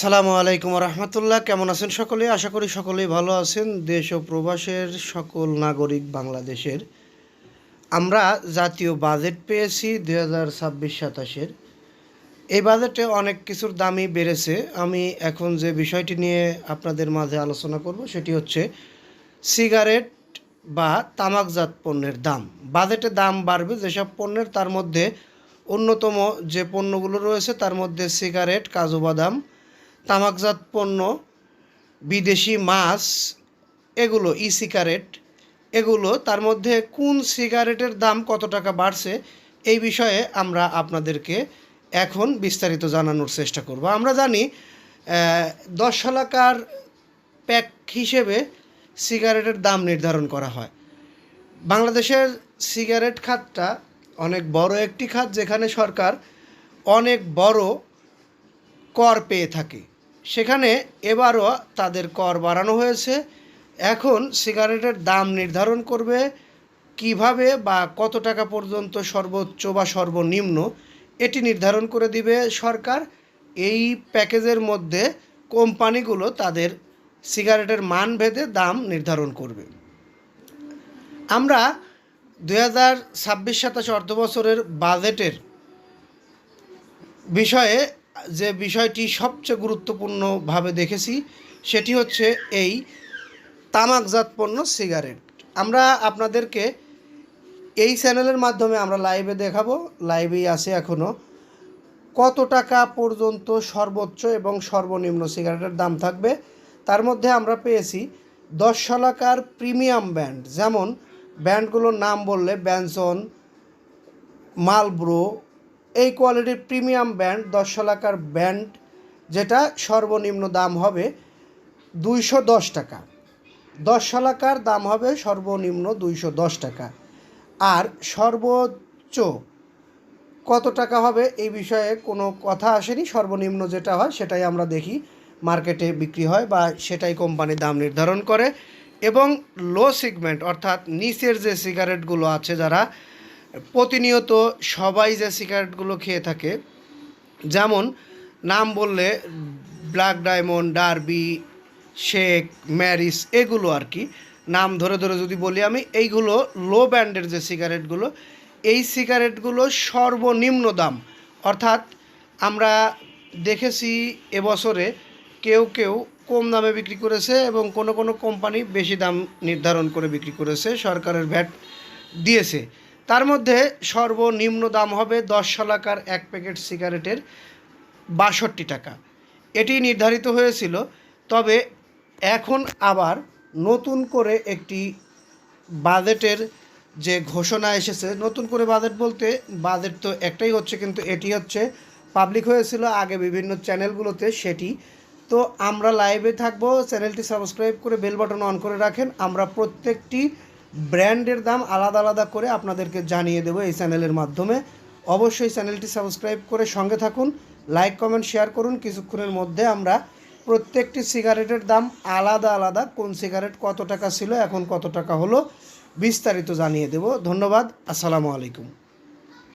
আসসালামু আলাইকুম রহমতুল্লাহ। কেমন আছেন সকলে? আশা করি সকলেই ভালো আছেন। দেশ ও প্রবাসের সকল নাগরিক বাংলাদেশের আমরা জাতীয় বাজেট পেয়েছি 2026-27। এই বাজেটে অনেক কিছুর দামই বেড়েছে। আমি এখন যে বিষয়টি নিয়ে আপনাদের মাঝে আলোচনা করব সেটি হচ্ছে সিগারেট বা তামাকজাত পণ্যের দাম। বাজেটে দাম বাড়বে যেসব পণ্যের, তার মধ্যে অন্যতম যে পণ্যগুলো রয়েছে তার মধ্যে সিগারেট, কাজু বাদাম, তামাকজাত পণ্য, বিদেশি মাছ, এগুলো সিগারেট, এগুলো তার মধ্যে কোন সিগারেটের দাম কত টাকা বাড়ছে এই বিষয়ে আমরা আপনাদেরকে এখন বিস্তারিত জানানোর চেষ্টা করব। আমরা জানি 10 শলাকার প্যাক হিসেবে সিগারেটের দাম নির্ধারণ করা হয়। বাংলাদেশের সিগারেট খাতটা অনেক বড় একটি খাত, যেখানে সরকার অনেক বড় কর পেয়ে থাকে। সেখানে এবারও তাদের কর বাড়ানো হয়েছে। এখন সিগারেটের দাম নির্ধারণ করবে কিভাবে বা কত টাকা পর্যন্ত সর্বোচ্চ বা সর্বনিম্ন, এটি নির্ধারণ করে দিবে সরকার। এই প্যাকেজের মধ্যে কোম্পানিগুলো তাদের সিগারেটের মান ভেদে দাম নির্ধারণ করবে। আমরা 2026-27 অর্থবছরের বাজেটের বিষয়ে যে বিষয়টি সবচেয়ে গুরুত্বপূর্ণভাবে দেখেছি সেটি হচ্ছে এই তামাকজাত পণ্য সিগারেট। আমরা আপনাদেরকে এই চ্যানেলের মাধ্যমে আমরা লাইভে দেখাবো, লাইভেই আছে এখনও, কত টাকা পর্যন্ত সর্বোচ্চ এবং সর্বনিম্ন সিগারেটের দাম থাকবে। তার মধ্যে আমরা পেয়েছি 10 শলাকার প্রিমিয়াম ব্র্যান্ড, যেমন ব্র্যান্ডগুলোর নাম বললে ব্যানসন, মালব্রো, এই কোয়ালিটির প্রিমিয়াম ব্র্যান্ড 10 শলাকার ব্র্যান্ড, যেটা সর্বনিম্ন দাম হবে 210 টাকা। 10 শলাকার দাম হবে সর্বনিম্ন 210 টাকা। আর সর্বোচ্চ কত টাকা হবে এই বিষয়ে কোনো কথা আসেনি। সর্বনিম্ন যেটা হয় সেটাই আমরা দেখি মার্কেটে বিক্রি হয় বা সেটাই কোম্পানি দাম নির্ধারণ করে। এবং লো সেগমেন্ট অর্থাৎ নিচের যে সিগারেটগুলো আছে, যারা প্রতিনিয়ত সবাই যে সিগারেটগুলো খেয়ে থাকে, যেমন নাম বললে black diamond, derby, shake, Mary's, এগুলো আর কি নাম ধরে ধরে যদি বলি আমি, এইগুলো লো ব্র্যান্ডের যে সিগারেটগুলো, এই সিগারেটগুলো সর্বনিম্ন দাম, অর্থাৎ আমরা দেখেছি এবছরে কেউ কেউ কম দামে বিক্রি করেছে এবং কোনো কোনো কোম্পানি বেশি দাম নির্ধারণ করে বিক্রি করেছে, সরকারের ভ্যাট দিয়েছে। তার মধ্যে সর্বনিম্ন দাম হবে 10 শলাকার এক প্যাকেট সিগারেটের 62 টাকা। এটি নির্ধারিত হয়েছিল। তবে এখন আবার নতুন করে একটি বাজেটের যে ঘোষণা এসেছে, নতুন করে বাজেট বলতে বাজেট তো একটাই হচ্ছে, কিন্তু এটি হচ্ছে পাবলিক হয়েছিল আগে বিভিন্ন চ্যানেলগুলোতে, সেটি তো আমরা লাইভে থাকবো। চ্যানেলটি সাবস্ক্রাইব করে বেল বাটন অন করে রাখেন। আমরা প্রত্যেকটি ব্র্যান্ডের দাম আলাদা আলাদা করে আপনাদেরকে জানিয়ে দেবো এই চ্যানেলের মাধ্যমে। অবশ্যই চ্যানেলটি সাবস্ক্রাইব করে সঙ্গে থাকুন, লাইক কমেন্ট শেয়ার করুন। কিছুক্ষণের মধ্যে আমরা প্রত্যেকটি সিগারেটের দাম আলাদা আলাদা, কোন সিগারেট কত টাকা ছিল এখন কত টাকা হলো, বিস্তারিত জানিয়ে দেব। ধন্যবাদ। আসসালামু আলাইকুম।